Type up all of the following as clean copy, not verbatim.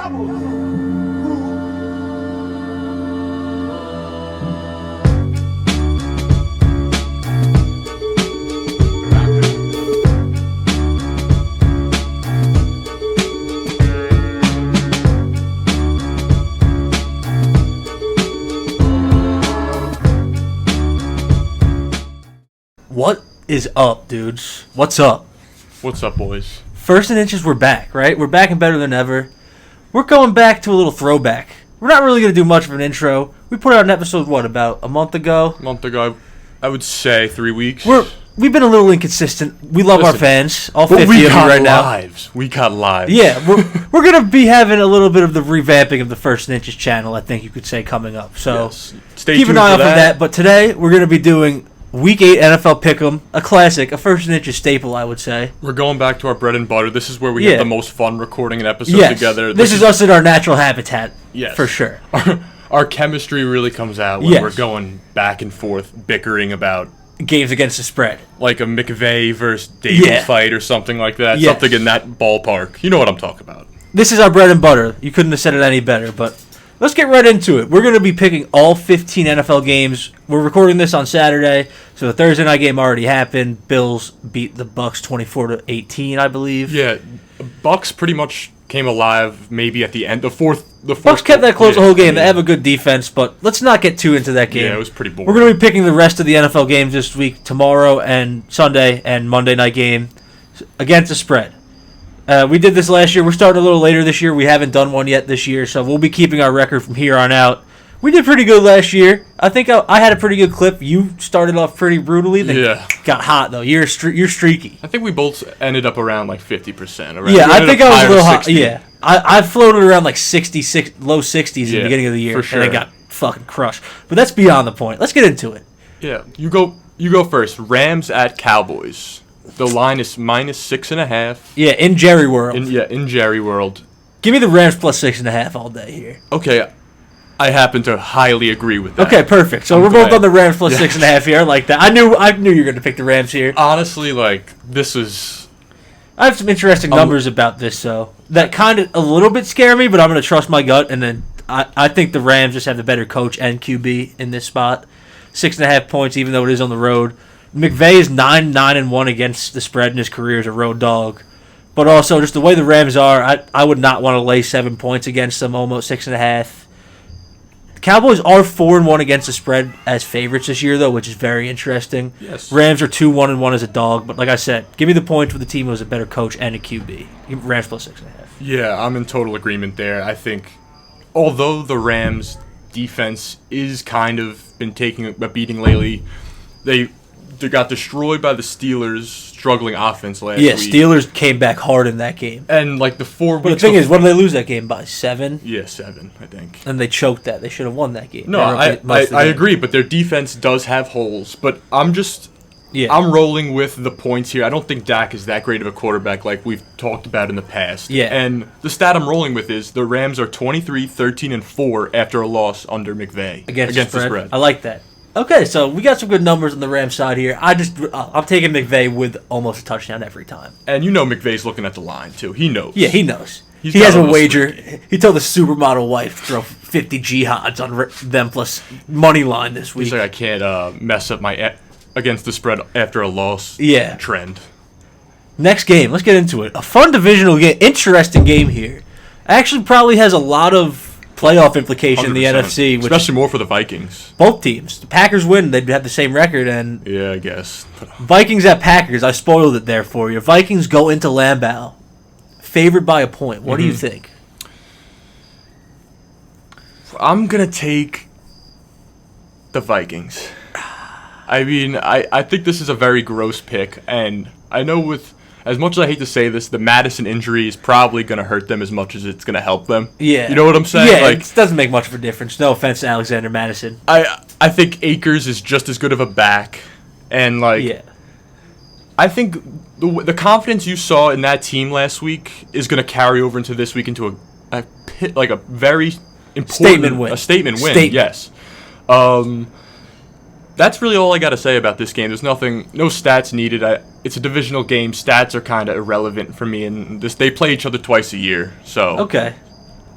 What is up, dudes? What's up? What's up, boys? First and Inches, we're back, right? We're back and better than ever. We're going back to a little throwback. We're not really going to do much of an intro. We put out an episode, about a month ago? A month ago, I would say 3 weeks. We've been a little inconsistent. We love our fans, all 50 of you right now. We got lives. Yeah, we're going to be having a little bit of the revamping of the First and Inches channel, I think you could say, coming up. So Stay keep tuned an eye for out for that. But today, we're going to be doing Week 8 NFL Pick'em, a classic, a First and Inches staple, I would say. We're going back to our bread and butter. This is where we have the most fun recording an episode together. This is us in our natural habitat, for sure. Our chemistry really comes out when we're going back and forth, bickering about games against the spread. Like a McVay versus Dable fight or something like that. Yes. Something in that ballpark. You know what I'm talking about. This is our bread and butter. You couldn't have said it any better, but let's get right into it. We're going to be picking all 15 NFL games. We're recording this on Saturday, so the Thursday night game already happened. Bills beat the Bucs 24-18, I believe. Yeah, Bucs pretty much came alive maybe at the end. The fourth Bucs kept that close the whole game. They have a good defense, but let's not get too into that game. Yeah, it was pretty boring. We're going to be picking the rest of the NFL games this week, tomorrow and Sunday and Monday night game against the spread. We did this last year. We're starting a little later this year. We haven't done one yet this year, so we'll be keeping our record from here on out. We did pretty good last year. I think I had a pretty good clip. You started off pretty brutally. Then got hot, though. You're streaky. I think we both ended up around like 50%. Yeah, I think I was a little hot. Yeah. I floated around like 66, low 60s in the beginning of the year, for sure. And I got fucking crushed. But that's beyond the point. Let's get into it. Yeah, you go first. Rams at Cowboys. The line is -6.5. Yeah, in Jerry World. In Jerry World. Give me the Rams plus 6.5 all day here. Okay, I happen to highly agree with that. Okay, perfect. So we're both on the Rams plus 6.5 here. I like that. I knew you were going to pick the Rams here. Honestly, this is. I have some interesting numbers about this, though, that kind of a little bit scare me, but I'm going to trust my gut, and then I think the Rams just have the better coach and QB in this spot. 6.5 points, even though it is on the road. McVay is 9-1 against the spread in his career as a road dog. But also, just the way the Rams are, I would not want to lay 7 points against them, almost 6.5. The Cowboys are 4-1 against the spread as favorites this year, though, which is very interesting. Yes. Rams are 2-1 as a dog, but like I said, give me the points with the team who has a better coach and a QB. Rams plus 6.5. Yeah, I'm in total agreement there. I think, although the Rams' defense is kind of been taking a beating lately, they got destroyed by the Steelers' struggling offense last week. Yeah, Steelers came back hard in that game. And the 4 weeks. But the thing is, what did they lose that game by? 7? Yeah, 7, I think. And they choked that. They should have won that game. No, I agree, but their defense does have holes. But I'm rolling with the points here. I don't think Dak is that great of a quarterback like we've talked about in the past. Yeah. And the stat I'm rolling with is the Rams are 23-13-4 after a loss under McVay against the spread. I like that. Okay, so we got some good numbers on the Rams side here. I'm taking McVay with almost a touchdown every time. And you know McVay's looking at the line, too. He knows. Yeah, he knows. He has a wager. He told the supermodel wife to throw 50 jihads on them plus money line this week. He's like, I can't mess up my against the spread after a loss trend. Next game, let's get into it. A fun divisional game, interesting game here. Actually probably has a lot of playoff implication in the NFC. Which especially more for the Vikings. Both teams. The Packers win, they'd have the same record. And yeah, I guess. Vikings at Packers, I spoiled it there for you. Vikings go into Lambeau, favored by a point. What do you think? I'm going to take the Vikings. I mean, I think this is a very gross pick, and I know with as much as I hate to say this, the Madison injury is probably going to hurt them as much as it's going to help them. Yeah. You know what I'm saying? Yeah, it doesn't make much of a difference. No offense to Alexander Madison. I think Akers is just as good of a back, and I think the confidence you saw in that team last week is going to carry over into this week into a very important statement win. Yes. That's really all I got to say about this game. There's no stats needed. It's a divisional game. Stats are kind of irrelevant for me, and they play each other twice a year. So okay.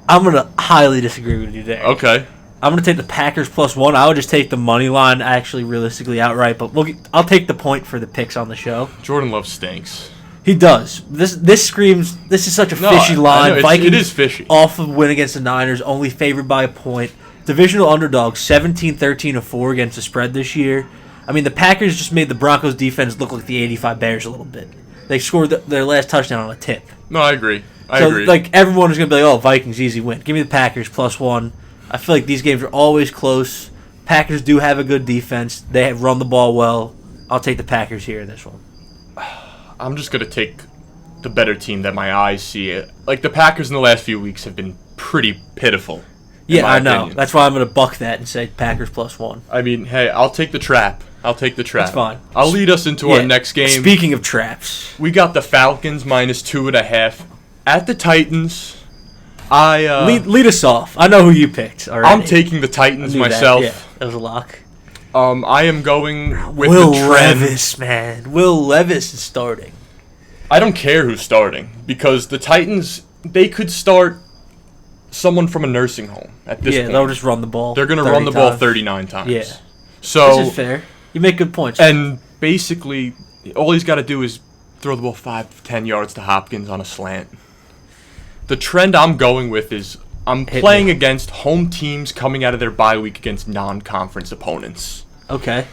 I'm going to highly disagree with you there. Okay. I'm going to take the Packers +1. I would just take the money line, actually, realistically, outright. But I'll take the point for the picks on the show. Jordan Love stinks. He does. This screams. This is such a fishy line. I know, Vikings it is fishy. Off of win against the Niners, only favored by a point. Divisional underdogs, 17-13-4 against the spread this year. I mean, the Packers just made the Broncos defense look like the '85 Bears a little bit. They scored their last touchdown on a tip. No, I agree. I agree. Like, everyone is going to be like, oh, Vikings, easy win. Give me the Packers +1. I feel like these games are always close. Packers do have a good defense. They have run the ball well. I'll take the Packers here in this one. I'm just going to take the better team that my eyes see. Like, the Packers in the last few weeks have been pretty pitiful. Yeah, I know. That's why I'm going to buck that and say Packers +1. I mean, hey, I'll take the trap. That's fine. I'll lead us into our next game. Speaking of traps. We got the Falcons -2.5 at the Titans. Lead us off. I know who you picked already. I'm taking the Titans myself. That was a lock. I am going with Will the trend. Levis, man. Will Levis is starting. I don't care who's starting because the Titans, they could start someone from a nursing home at this point. Yeah, they'll just run the ball. They're going to run the ball 39 times. Yeah. So, this is fair. You make good points. And basically, all he's got to do is throw the ball 5-10 yards to Hopkins on a slant. The trend I'm going with is I'm playing against home teams coming out of their bye week against non-conference opponents. Okay.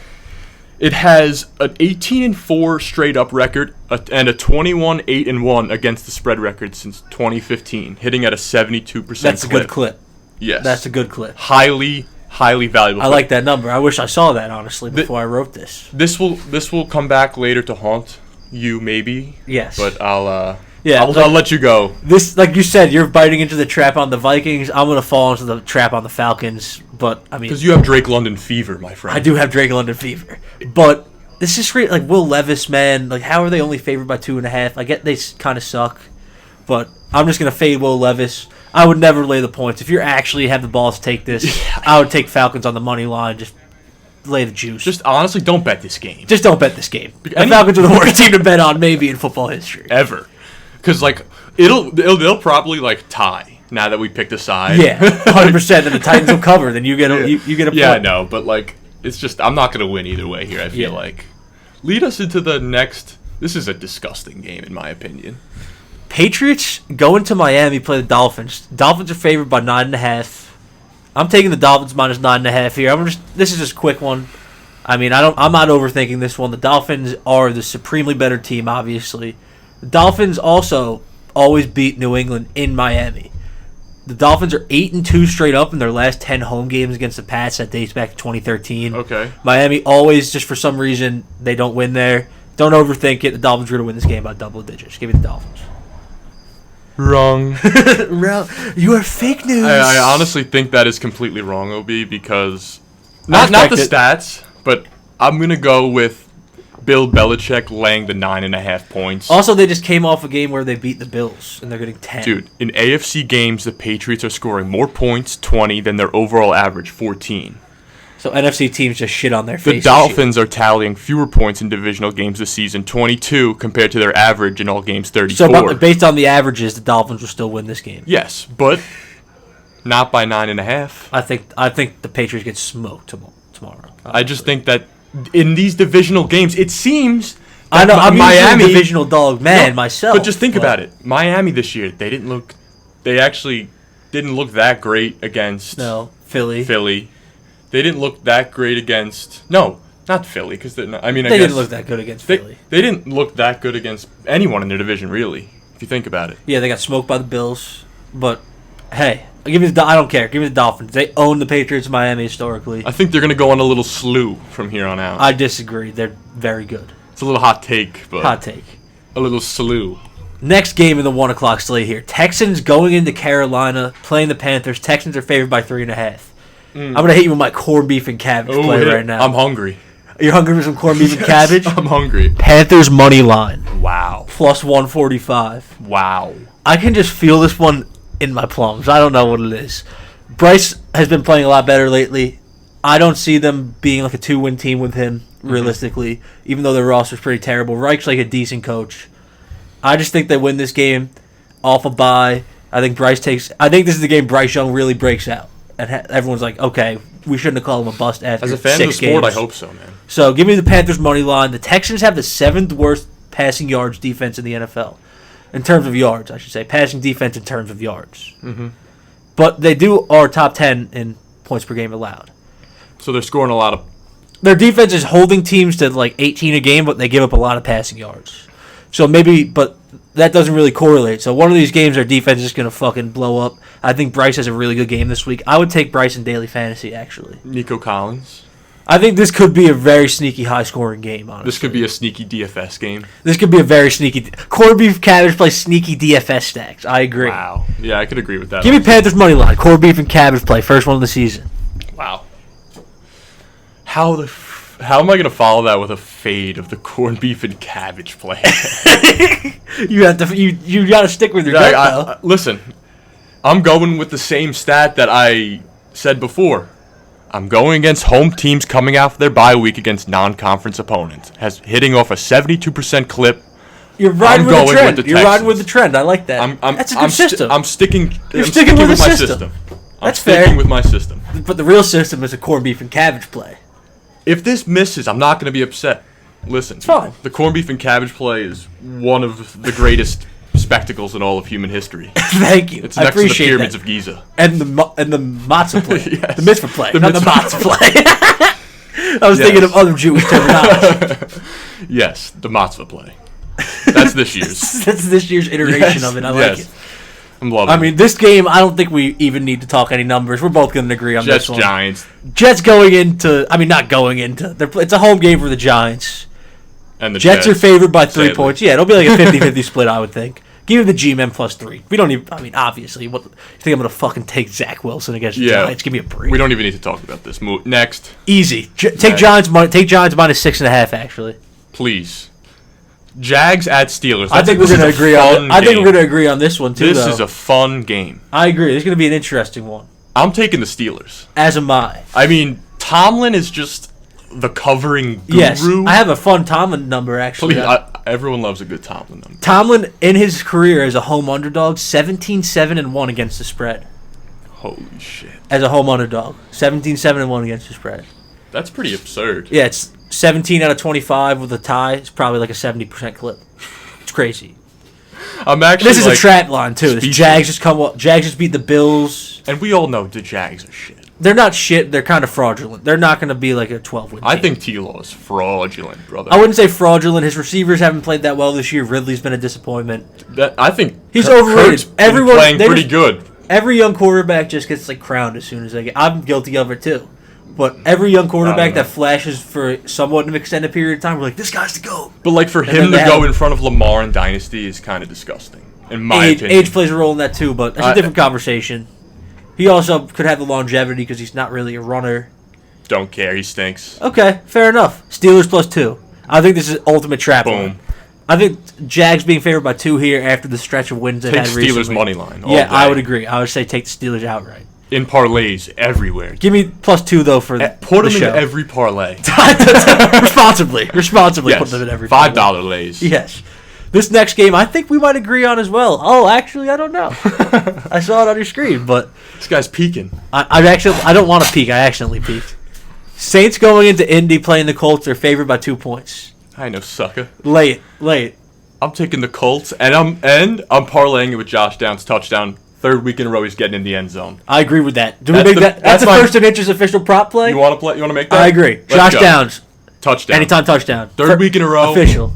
It has an 18-4 straight-up record and a 21-8-1 against the spread record since 2015, hitting at a 72% That's a good clip. Yes. That's a good clip. Highly valuable. I like that number. I wish I saw that, honestly, before I wrote this. This will come back later to haunt you, maybe. Yes. But I'll I'll let you go. This, like you said, you're biting into the trap on the Vikings. I'm going to fall into the trap on the Falcons. But, I mean... Because you have Drake London fever, my friend. I do have Drake London fever. But this is great. Like, Will Levis, man. Like, how are they only favored by 2.5? I get they kind of suck. But I'm just going to fade Will Levis. I would never lay the points. If you actually have the balls to take this, I would take Falcons on the money line. Just lay the juice. Just honestly, don't bet this game. Just don't bet this game. The Falcons are the worst team to bet on, maybe, in football history. Ever. Because, like, they'll probably, like, tie now that we picked a side. Yeah, 100%. Then the Titans will cover. Then you get a you get a point. Yeah, I know. But, like, it's just, I'm not going to win either way here, I feel like. Lead us into the next. This is a disgusting game, in my opinion. Patriots go into Miami, play the Dolphins. Dolphins are favored by 9.5. I'm taking the Dolphins -9.5 here. This is just a quick one. I mean, I'm not overthinking this one. The Dolphins are the supremely better team, obviously. The Dolphins also always beat New England in Miami. The Dolphins are 8-2 straight up in their last 10 home games against the Pats. That dates back to 2013. Okay. Miami always, just for some reason, they don't win there. Don't overthink it. The Dolphins are going to win this game by double digits. Give me the Dolphins. Wrong. You are fake news. I honestly think that is completely wrong, OB, because not the stats, but I'm gonna go with Bill Belichick laying the 9.5 points. Also, they just came off a game where they beat the Bills, and they're getting 10. Dude, in AFC games, the Patriots are scoring more points, 20, than their overall average, 14. So NFC teams just shit on their The face. Dolphins are tallying fewer points in divisional games this season, 22, compared to their average in all games, 34. So based on the averages, the Dolphins will still win this game. Yes, but not by 9.5. I think the Patriots get smoked tomorrow. I just think that in these divisional games, it seems I know I'm Miami a divisional dog myself. But just think about it. Miami this year, they actually didn't look that great against Philly. They didn't look that great against not Philly because they didn't look that good against Philly. They didn't look that good against anyone in their division, really. If you think about it. Yeah, they got smoked by the Bills, but hey, I don't care. Give me the Dolphins. They own the Patriots in Miami historically. I think they're gonna go on a little slew from here on out. I disagree. They're very good. It's a little hot take, but a little slew. Next game in the 1:00 slate here. Texans going into Carolina, playing the Panthers. Texans are favored by 3.5. I'm going to hit you with my corned beef and cabbage play right now. I'm hungry. You're hungry for some corned beef and cabbage? I'm hungry. Panthers money line. Wow. Plus 145. Wow. I can just feel this one in my plums. I don't know what it is. Bryce has been playing a lot better lately. I don't see them being like a 2-win team with him, realistically, even though their roster's pretty terrible. Reich's like a decent coach. I just think they win this game off a bye. I think this is the game Bryce Young really breaks out, and everyone's like, okay, we shouldn't have called him a bust after 6 games. As a fan of the sport, I hope so, man. So give me the Panthers money line. The Texans have the 7th worst passing yards defense in the NFL, in terms of yards, I should say, passing defense in terms of yards. Mm-hmm. But they are top 10 in points per game allowed. So they're scoring a lot of. Their defense is holding teams to like 18 a game, but they give up a lot of passing yards. So but that doesn't really correlate. So one of these games, their defense is going to fucking blow up. I think Bryce has a really good game this week. I would take Bryce in daily fantasy, actually. Nico Collins. I think this could be a very sneaky, high-scoring game, honestly. This could be a sneaky DFS game. This could be a very sneaky. Corned beef cabbage play sneaky DFS stacks. I agree. Wow. Yeah, I could agree with that. Give me Panthers money line. Corned beef and cabbage play. First one of the season. Wow. How am I going to follow that with a fade of the corned beef and cabbage play? You have to. You got to stick with your gut, though. Listen, I'm going with the same stat that I said before. I'm going against home teams coming out for their bye week against non-conference opponents. Hitting off a 72% clip. You're riding with the trend. You're riding with the trend. I like that. That's a good system. I'm sticking. You're sticking with my system. That's fair. I'm sticking with my system. But the real system is a corned beef and cabbage play. If this misses, I'm not going to be upset. Listen, it's fine. The corned beef and cabbage play is one of the greatest spectacles in all of human history. Thank you. It's next to the pyramids of Giza. And the matzah play. Yes. The mitzvah play. Not the matzah play. I was thinking of other Jewish terminology. Yes, the matzah play. That's this year's. That's this year's iteration of it. I like it. I'm loving it. I mean, this game, I don't think we even need to talk any numbers. We're both going to agree on this one. Giants. Jets not going into. It's a home game for the Giants. And the Jets are favored by 3 sadly. points. Yeah, it'll be like a 50-50 split, I would think. Give me the G-Men +3. We don't even. I mean, obviously, what you think I'm going to fucking take Zach Wilson against the Giants? Give me a break. We don't even need to talk about this. Next. Easy. Take Giants money. Take Giants -6.5. Actually, please. Jags at Steelers. I think we're going to agree on. I think we're going to agree on this one too. This is a fun game. I agree. This is going to be an interesting one. I'm taking the Steelers. As am I. I mean, Tomlin is just the covering guru. Yes, I have a fun Tomlin number actually. Please, everyone loves a good Tomlin number. Tomlin in his career as a home underdog, 17-7-1 against the spread. Holy shit! As a home underdog, 17-7-1 against the spread. That's pretty absurd. Yeah, it's 17 out of 25 with a tie. It's probably like a 70% clip. It's crazy. I'm actually. This is a trap line too. The Jags just beat the Bills, and we all know the Jags are shit. They're not shit. They're kind of fraudulent. They're not going to be like a 12-win team. I think T-Law is fraudulent, brother. I wouldn't say fraudulent. His receivers haven't played that well this year. Ridley's been a disappointment. I think he's overrated. Everyone's playing pretty good. Every young quarterback just gets like crowned as soon as they get. I'm guilty of it too. But every young quarterback that flashes for somewhat of an extended period of time, we're like, this guy's the GOAT. But like for him to go in front of Lamar in Dynasty is kind of disgusting, in my opinion. Age plays a role in that too, but that's a different conversation. He also could have the longevity because he's not really a runner. Don't care. He stinks. Okay, fair enough. Steelers +2. I think this is ultimate trap line. I think Jags being favored by 2 here after the stretch of wins they've had recently. Take Steelers money line. Yeah, I would agree. I would say take the Steelers outright. In parlays everywhere. Give me +2 though for put them in every parlay. responsibly yes. Put them in every parlay. $5 lays. Yes. This next game, I think we might agree on as well. Oh, actually, I don't know. I saw it on your screen, but this guy's peeking. I don't want to peek. I accidentally peeked. Saints going into Indy playing the Colts. They're favored by 2 points. I know, sucker. Late. I'm taking the Colts, and I'm parlaying it with Josh Downs' touchdown. 3rd week in a row, he's getting in the end zone. I agree with that. Do we make that? That's the first and inches official prop play. You want to play? You want to make that? I agree. Josh Downs, touchdown. Anytime touchdown. 3rd week in a row. Official.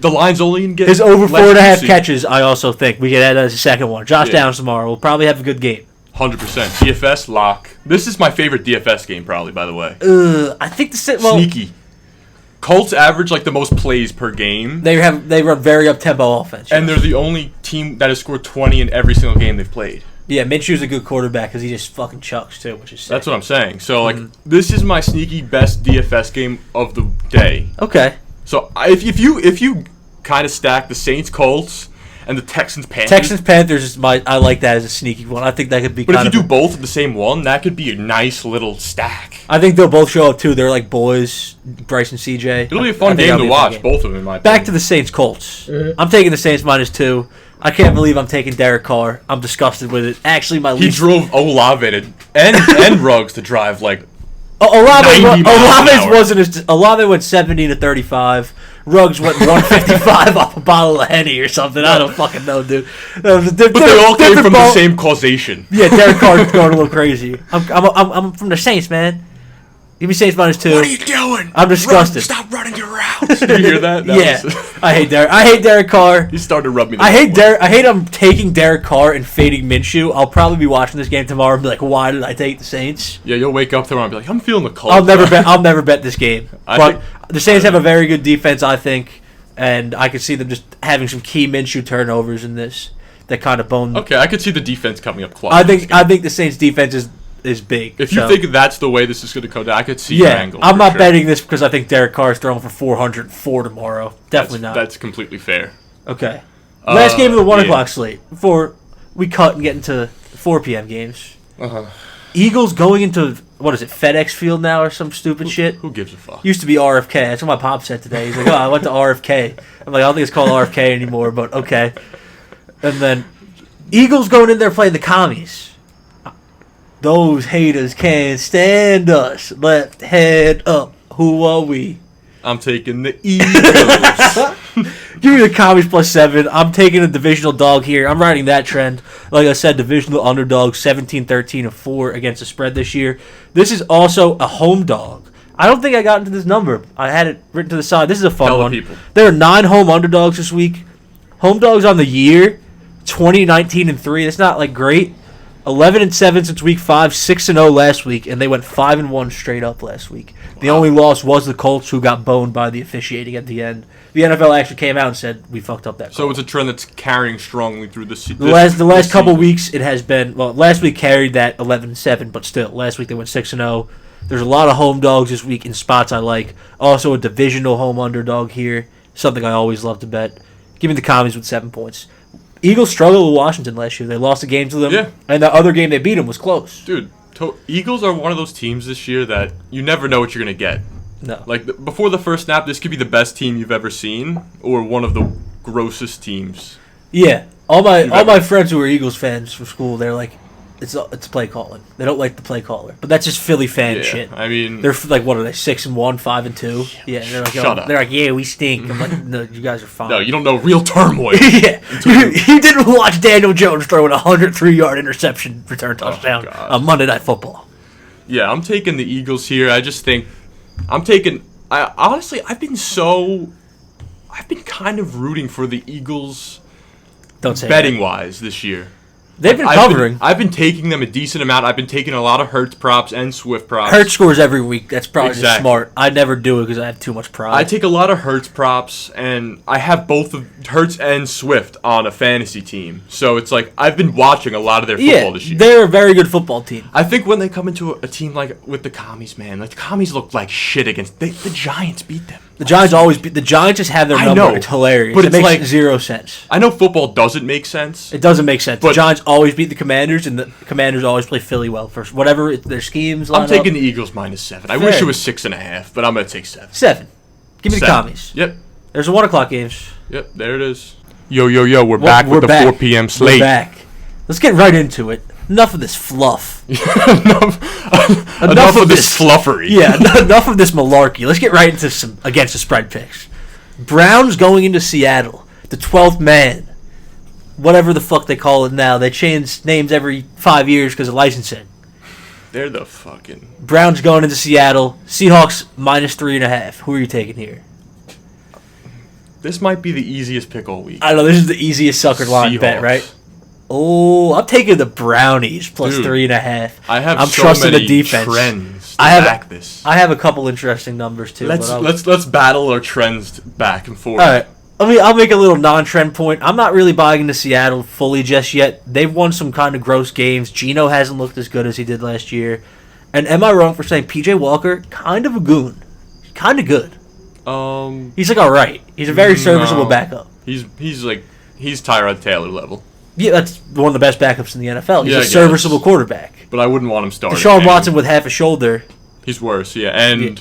The line's only going to get his over 4.5 catches. I also think we can add that as a second one. Josh Downs tomorrow. We'll probably have a good game. 100%. DFS lock. This is my favorite DFS game, probably. By the way. I think sneaky. Colts average like the most plays per game. They run very up-tempo offense. And they're the only team that has scored 20 in every single game they've played. Yeah, Minshew's a good quarterback because he just fucking chucks too, which is sick. That's what I'm saying. So this is my sneaky best DFS game of the day. Okay. So if you kind of stack the Saints Colts and the Texans-Panthers. Texans-Panthers is I like that as a sneaky one. I think that could be But if you do both of the same one, that could be a nice little stack. I think they'll both show up, too. They're like boys, Bryce and CJ. It'll be a fun game to watch, both of them, in my opinion. Back to the Saints-Colts. Mm-hmm. I'm taking the Saints -2. I can't believe I'm taking Derek Carr. I'm disgusted with it. Actually, He drove Olave and Ruggs to drive, like, Olave went 70-35. Ruggs went 155 off a bottle of Henny or something. I don't fucking know, dude. But they all came from the same causation. Yeah, Derek Carr's going a little crazy. I'm from the Saints, man. Give me Saints -2. What are you doing? I'm disgusted. Stop running your routes. Did you hear that? I hate Derek. I hate Derek Carr. He started rubbing me. I hate him taking Derek Carr and fading Minshew. I'll probably be watching this game tomorrow and be like, why did I take the Saints? Yeah, you'll wake up tomorrow and be like, I'm feeling the cold. I'll never bet this game. But the Saints have a very good defense, I think, and I could see them just having some key Minshew turnovers in this that kind of bone. Okay, I could see the defense coming up close. I think the Saints defense is big. If you think that's the way this is going to go down, I could see your angle. I'm not betting this because I think Derek Carr is throwing for 404 tomorrow. Definitely not. That's completely fair. Okay. Last game of the 1 o'clock slate before we cut and get into 4 p.m. games. Eagles going into, what is it, FedEx Field now or some stupid shit? Who gives a fuck? Used to be RFK. That's what my pop said today. He's like, I went to RFK. I'm like, I don't think it's called RFK anymore, but okay. And then Eagles going in there playing the Commies. Those haters can't stand us. Left head up. Who are we? I'm taking the Eagles. Give me the Commies +7. I'm taking a divisional dog here. I'm riding that trend. Like I said, divisional underdog, 17-13-4 against the spread this year. This is also a home dog. I don't think I got into this number. I had it written to the side. This is a fun one. People. There are 9 home underdogs this week. Home dogs on the year, 20-19-3. That's not like great. 11-7 since week 5, 6-0 last week, and they went 5-1 straight up last week. Wow. The only loss was the Colts, who got boned by the officiating at the end. The NFL actually came out and said we fucked up that call. So it's a trend that's carrying strongly through the season. The last couple weeks, it has been last week carried that 11-7, but still, last week they went 6-0. There's a lot of home dogs this week in spots I like. Also a divisional home underdog here, something I always love to bet. Give me the Commies with 7 points. Eagles struggled with Washington last year. They lost a game to them, and the other game they beat them was close. Dude, Eagles are one of those teams this year that you never know what you're going to get. No. Like, before the first snap, this could be the best team you've ever seen, or one of the grossest teams. Yeah. All my friends who are Eagles fans from school, they're like, it's play calling. They don't like the play caller. But that's just Philly fan shit. I mean, they're like, what are they, 6-1, 5-2? Yeah, they're like, shut up. They're like, yeah, we stink. I'm like, no, you guys are fine. No, you don't know real turmoil. Yeah, you didn't watch Daniel Jones throw a 103-yard interception return touchdown on Monday Night Football. Yeah, I'm taking the Eagles here. I just think I've been kind of rooting for the Eagles betting wise this year. They've been covering. I've been taking them a decent amount. I've been taking a lot of Hurts props and Swift props. Hurts scores every week. That's probably just smart. I never do it because I have too much pride. I take a lot of Hurts props, and I have both of Hurts and Swift on a fantasy team. So it's like I've been watching a lot of their football this year. They're a very good football team. I think when they come into a team like with the Commies, man, like the Commies look like shit against the Giants beat them. The Giants always beat. The Giants just have their number. I know, it's hilarious. But it makes like 0 sense. I know football doesn't make sense. It doesn't make sense. The Giants always beat the Commanders, and the Commanders always play Philly well for whatever their schemes. I'm taking the Eagles -7. I wish it was 6.5, but I'm gonna take 7. 7. Give me the Commies. Yep. There's the 1 o'clock games. Yep. There it is. Yo. We're back with the 4 p.m. slate. We're back. Let's get right into it. Enough of this fluff. enough of this fluffery. Yeah, enough of this malarkey. Let's get right into some against the spread picks. Browns going into Seattle. The 12th man. Whatever the fuck they call it now. They change names every 5 years because of licensing. They're the fucking... Browns going into Seattle. Seahawks -3.5. Who are you taking here? This might be the easiest pick all week. I know, this is the easiest sucker line bet, right? Oh, I'm taking the Brownies +3.5. I'm trusting the defense. Trends to back this. I have a couple interesting numbers too. Let's battle our trends back and forth. All right. I'll make a little non-trend point. I'm not really buying into Seattle fully just yet. They've won some kind of gross games. Geno hasn't looked as good as he did last year. And am I wrong for saying P.J. Walker, kind of a goon? Kind of good. He's like all right. He's a very serviceable backup. He's like He's Tyrod Taylor level. Yeah, that's one of the best backups in the NFL. He's Yeah, a serviceable quarterback. But I wouldn't want him starting. Deshaun Watson with half a shoulder. He's worse, yeah. And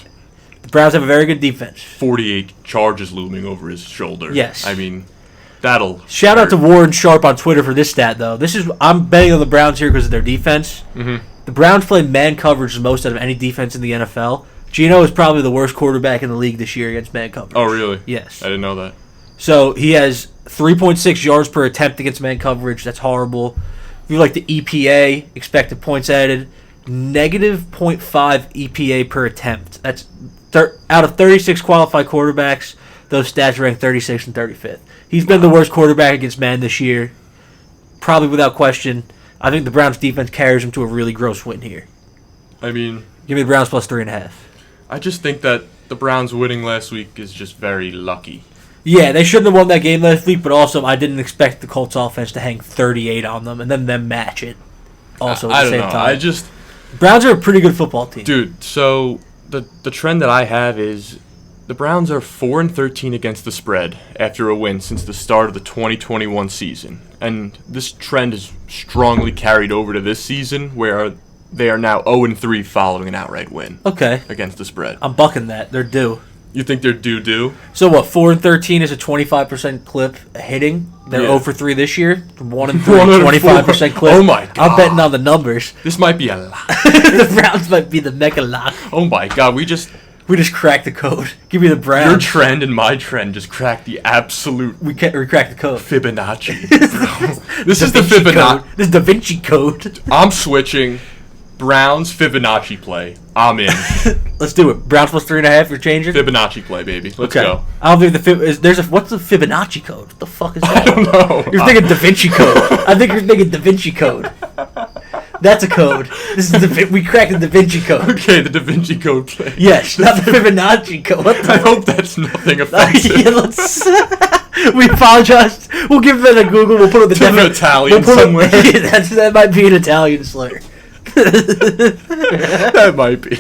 the Browns have a very good defense. 48 charges looming over his shoulder. Yes. I mean, that'll Shout out to Warren Sharp on Twitter for this stat, though. I'm betting on the Browns here because of their defense. Mm-hmm. The Browns play man coverage the most out of any defense in the NFL. Geno is probably the worst quarterback in the league this year against man coverage. Oh, really? Yes. I didn't know that. So he has 3.6 yards per attempt against man coverage. That's horrible. If you like the EPA, expected points added, negative 0.5 EPA per attempt. That's out of 36 qualified quarterbacks, those stats rank 36th and 35th. He's been the worst quarterback against man this year, probably without question. I think the Browns' defense carries him to a really gross win here. I mean, give me the Browns plus 3.5. I just think that the Browns winning last week is just very lucky. Yeah, they shouldn't have won that game last week, but also I didn't expect the Colts offense to hang 38 on them and then them match it. Also at the same time. Browns are a pretty good football team. Dude, so the trend that I have is the Browns are 4-13 against the spread after a win since the start of the 2021 season. And this trend is strongly carried over to this season where they are now 0-3 following an outright win. Okay. Against the spread. I'm bucking that. They're due. You think they're due? So what, 4-13 is a 25% clip hitting? They're 0-3 this year? 1-3, 25% clip? Oh my God. I'm betting on the numbers. This might be a lot. The Browns might be the mecca lock. Oh my God, we just cracked the code. Give me the Browns. Your trend and my trend just cracked the absolute... We cracked the code. Fibonacci. This is the Fibonacci. This is Da Vinci code. I'm switching. Browns Fibonacci play. I'm in. Let's do it. Browns plus 3.5. You're changing. Fibonacci play, baby. Let's go. I don't think what's the Fibonacci code? What the fuck is that? I don't know. You're thinking Da Vinci code. I think you're thinking Da Vinci code. That's a code. This is we cracked the Da Vinci code. Okay, the Da Vinci code play. Yes, not the Fibonacci code. I hope that's nothing offensive. Yeah, we apologize. We'll give that a Google. We'll put it in the Italian somewhere. That might be an Italian slur. That might be.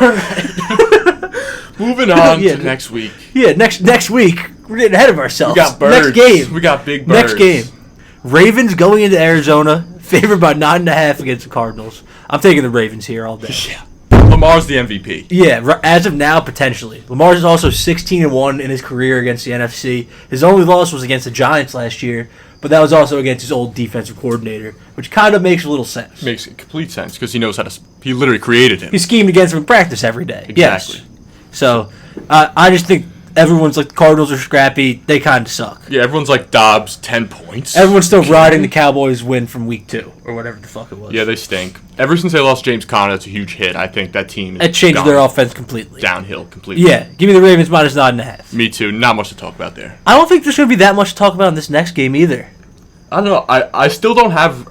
Alright. Moving on to next week. Yeah, next week. We're getting ahead of ourselves. We got birds. Next game. We got big birds. Next game. Ravens going into Arizona, favored by 9.5 against the Cardinals. I'm taking the Ravens here all day. Yeah. Lamar's the MVP. Yeah, as of now, potentially. Lamar is also 16-1 in his career against the NFC. His only loss was against the Giants last year, but that was also against his old defensive coordinator, which kind of makes a little sense. Makes complete sense because he knows how to. He literally created him. He schemed against him in practice every day. Exactly. Yes. So I just think everyone's like the Cardinals are scrappy. They kind of suck. Yeah, everyone's like Dobbs, 10 points. Everyone's still riding the Cowboys' win from week 2 or whatever the fuck it was. Yeah, they stink. Ever since they lost James Conner, that's a huge hit. I think that team it changed their offense completely. Downhill completely. Yeah, give me the Ravens minus 9.5. Me too. Not much to talk about there. I don't think there's going to be that much to talk about in this next game either. I don't know. I still don't have.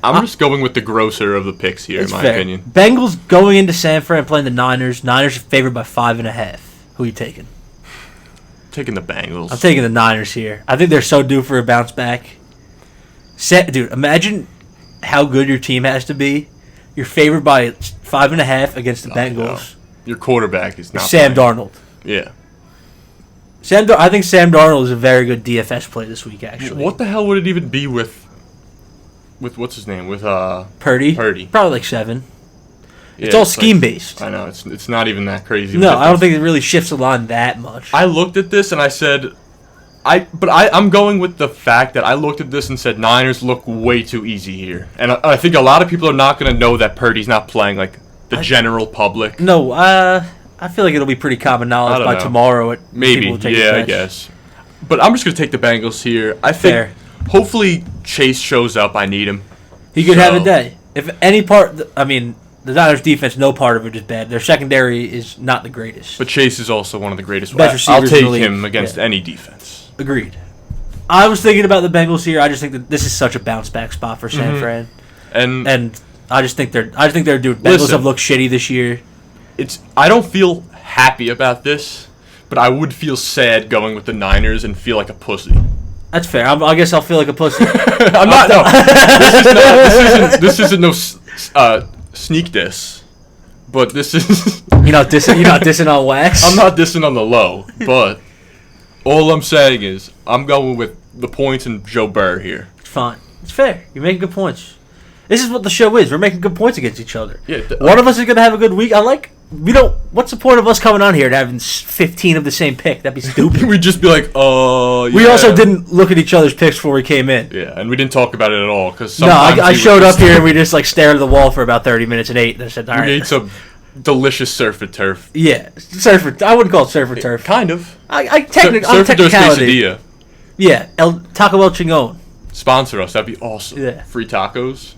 I'm just going with the grosser of the picks here, in my opinion. Bengals going into San Fran playing the Niners. Niners are favored by 5.5. Who are you taking? Taking the Bengals. I'm taking the Niners here. I think they're so due for a bounce back. Dude, imagine how good your team has to be. You're favored by 5.5 against the Bengals. No. Your quarterback is not Sam Darnold. Yeah. I think Sam Darnold is a very good DFS play this week, actually. What the hell would it even be with what's his name? With Purdy? Purdy. Probably like 7. Yeah, it's all scheme-based. I know. It's not even that crazy. No, I don't think it really shifts the line that much. I looked at this and I said... I'm going with the fact that I looked at this and said Niners look way too easy here. And I think a lot of people are not going to know that Purdy's not playing like the general public. No, I feel like it'll be pretty common knowledge by tomorrow. Maybe, yeah, I guess. But I'm just going to take the Bengals here. I think hopefully Chase shows up. I need him. He could have a day. If any part, the Niners defense, no part of it is bad. Their secondary is not the greatest. But Chase is also one of the greatest. Best receivers I'll take him against any defense. Agreed. I was thinking about the Bengals here. I just think that this is such a bounce back spot for San Fran, and I just think they're doing. Bengals have looked shitty this year. I don't feel happy about this, but I would feel sad going with the Niners and feel like a pussy. That's fair. I guess I'll feel like a pussy. I'm not. No, this isn't no sneak diss, but this is. You're not dissing on wax. I'm not dissing on the low, but All I'm saying is I'm going with the points and Joe Burr here. It's fine. It's fair. You're making good points. This is what the show is. We're making good points against each other. Yeah, one of us is going to have a good week. What's the point of us coming on here and having 15 of the same pick? That'd be stupid. We'd just be like, oh, yeah. We also didn't look at each other's picks before we came in. Yeah, and we didn't talk about it at all. I showed up here and we just stared at the wall for about 30 minutes and ate. And I said, all right. We ate some delicious surf and turf. Yeah, I wouldn't call it surf and turf. Kind of. Surf and turf quesadilla. Yeah, Taco Bell Chingon. Sponsor us. That'd be awesome. Yeah. Free tacos.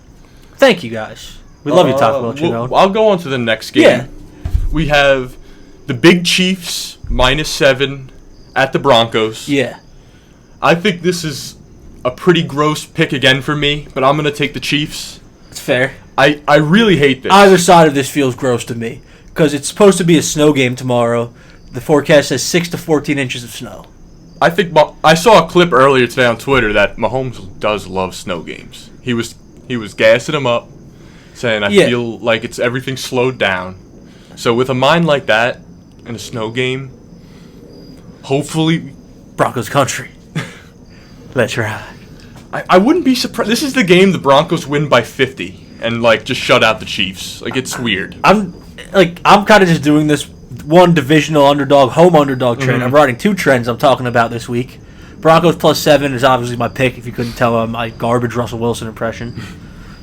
Thank you, guys. We love you, Taco Bell Chingon. I'll go on to the next game. Yeah. We have the Big Chiefs -7 at the Broncos. Yeah. I think this is a pretty gross pick again for me, but I'm going to take the Chiefs. It's fair. I really hate this. Either side of this feels gross to me because it's supposed to be a snow game tomorrow. The forecast says 6 to 14 inches of snow. I think I saw a clip earlier today on Twitter that Mahomes does love snow games. He was gassing him up, saying, I feel like everything slowed down. So with a mind like that in a snow game, hopefully Broncos country. Let's ride. I wouldn't be surprised. This is the game the Broncos win by 50 and just shut out the Chiefs. It's weird. I'm kind of just doing this one divisional home underdog trend. Mm-hmm. I'm riding two trends I'm talking about this week. Broncos +7 is obviously my pick, if you couldn't tell by my garbage Russell Wilson impression.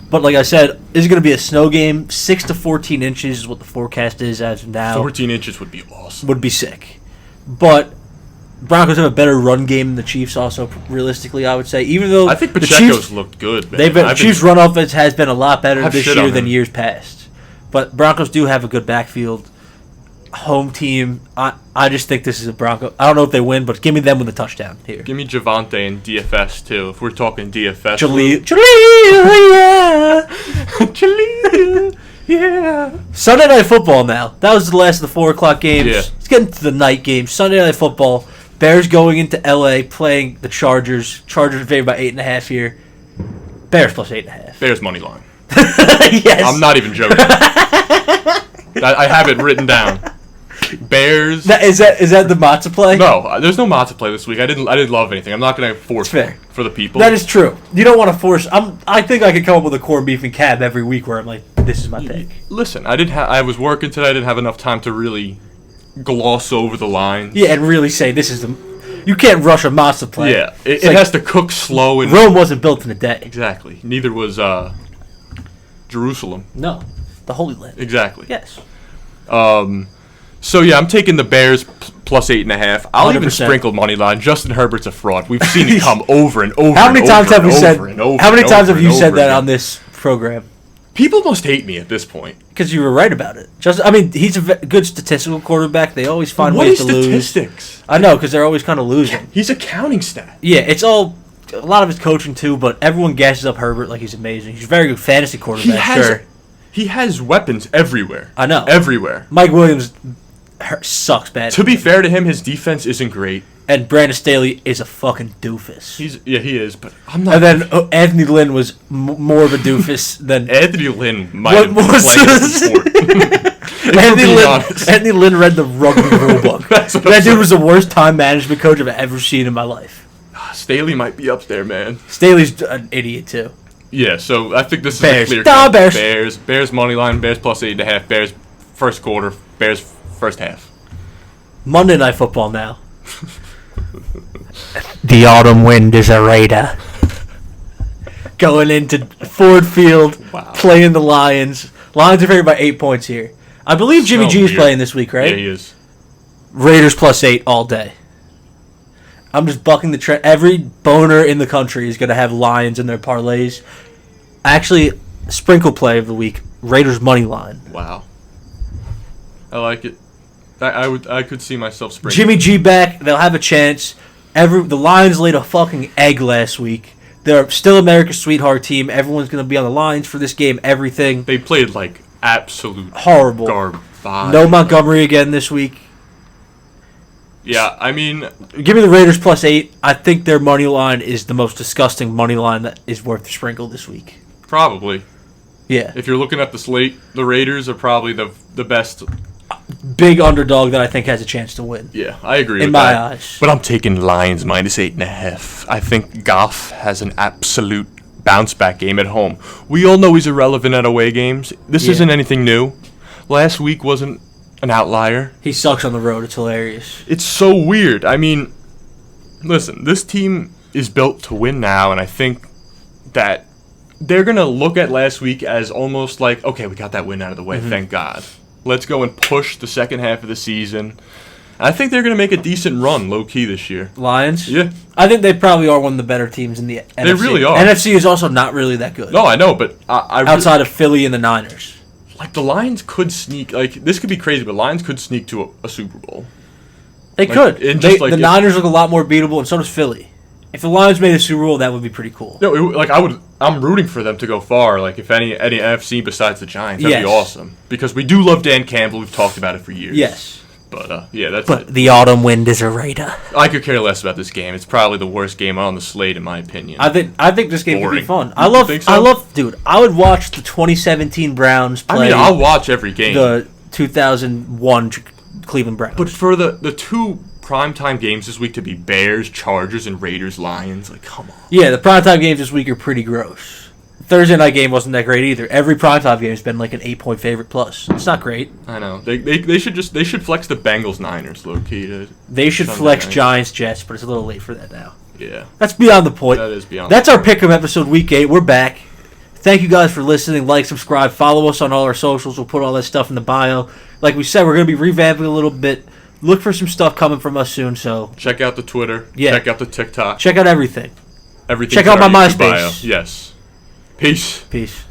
But like I said, this is going to be a snow game. 6 to 14 inches is what the forecast is as of now. 14 inches would be awesome. Would be sick. But Broncos have a better run game than the Chiefs also, realistically, I would say. Even though I think Pacheco's looked good, man. Chiefs' run offense has been a lot better this year than years past. But Broncos do have a good backfield. Home team. I just think this is a Bronco. I don't know if they win, but give me them with a touchdown here. Give me Javonte and DFS too. If we're talking DFS, Jaleel, yeah. Sunday Night Football now. That was the last of the 4:00 games. Yeah. Let's get into the night game. Sunday Night Football. Bears going into LA playing the Chargers. Chargers favored by 8.5 here. Bears +8.5. Bears money line. Yes. I'm not even joking. I have it written down. Bears. Is that the matzo play? No, there's no matzo play this week. I didn't love anything. I'm not going to force it for the people. That is true. You don't want to force. I think I could come up with a corned beef and cab every week where I'm like, this is my pick. Listen, I was working today. I didn't have enough time to really gloss over the lines. Yeah, and really say this is the. You can't rush a matzo play. Yeah, it has to cook slow. And Rome wasn't built in a day. Exactly. Neither was Jerusalem. No, the Holy Land. Exactly. Yes. So yeah, I'm taking the Bears +8.5. I'll 100%. even sprinkle money line. Justin Herbert's a fraud. We've seen it come over and over. How many times have we said? How many times have you said that again on this program? People must hate me at this point because you were right about it. He's a good statistical quarterback. They always find ways to lose. What is statistics? I know because they're always kind of losing. He's a counting stat. Yeah, it's all a lot of his coaching too. But everyone gasses up Herbert like he's amazing. He's a very good fantasy quarterback. He has weapons everywhere. I know. Everywhere. Mike Williams sucks bad. To be fair to him, his defense isn't great. And Brandon Staley is a fucking doofus. He is, but I'm not. And then Anthony Lynn was more of a doofus than... Anthony Lynn might have been playing the sport. Anthony Lynn read the rugby rule book. That dude was the worst time management coach I've ever seen in my life. Staley might be up there, man. Staley's an idiot, too. Yeah, so I think this is Bears. a clear cut. Bears. Bears money line. Bears +8.5. Bears first quarter. Bears first half. Monday Night Football now. The autumn wind is a raider. Going into Ford Field, playing the Lions. Lions are favored by 8 points here. I believe Jimmy G is playing this week, right? Yeah, he is. Raiders +8 all day. I'm just bucking the trend. Every boner in the country is going to have Lions in their parlays. Actually, sprinkle play of the week, Raiders money line. Wow. I like it. I could see myself sprinkling. Jimmy G back. They'll have a chance. The Lions laid a fucking egg last week. They're still America's sweetheart team. Everyone's going to be on the Lions for this game. Everything. They played like absolute horrible garbage. No Montgomery again this week. Yeah, I mean... Give me the Raiders +8. I think their money line is the most disgusting money line that is worth the sprinkle this week. Probably. Yeah. If you're looking at the slate, the Raiders are probably the best big underdog that I think has a chance to win. Yeah, I agree in with my that. eyes. But I'm taking Lions -8.5. I think Goff has an absolute bounce back game at home. We all know he's irrelevant at away games. This isn't anything new. Last week wasn't an outlier. He sucks on the road. It's hilarious. It's so weird. I mean, listen, this team is built to win now, and I think that they're going to look at last week as almost like, okay, we got that win out of the way, thank God. Let's go and push the second half of the season. I think they're going to make a decent run, low-key, this year. Lions? Yeah. I think they probably are one of the better teams in the NFC. They really are. NFC is also not really that good. No, I know, but outside of Philly and the Niners. Like, the Lions could sneak, like, this could be crazy, but Lions could sneak to a Super Bowl. They could. The Niners look a lot more beatable, and so does Philly. If the Lions made a Super Bowl, that would be pretty cool. No, I'm rooting for them to go far. Like, if any NFC besides the Giants, that'd be awesome. Because we do love Dan Campbell. We've talked about it for years. Yes. But yeah, that's But it. the autumn wind is a raider. I could care less about this game. It's probably the worst game on the slate, in my opinion. I think this game could be fun. Think so? I would watch the 2017 Browns play. I mean, I'll watch every game. The 2001 Cleveland Browns. But for the two primetime games this week to be Bears, Chargers, and Raiders, Lions, like, come on. Yeah, the primetime games this week are pretty gross. Thursday night game wasn't that great either. Every primetime game has been like an 8-point favorite plus. It's not great. I know. They should flex the Bengals Niners low key. They should flex Giants Jets, but it's a little late for that now. Yeah. That's beyond the point. That is beyond. That's our pick'em episode week 8. We're back. Thank you guys for listening. Like, subscribe, follow us on all our socials. We'll put all that stuff in the bio. Like we said, we're going to be revamping a little bit. Look for some stuff coming from us soon. So check out the Twitter. Yeah. Check out the TikTok. Check out everything. Everything. Check out my MySpace. Yes. Peace. Peace.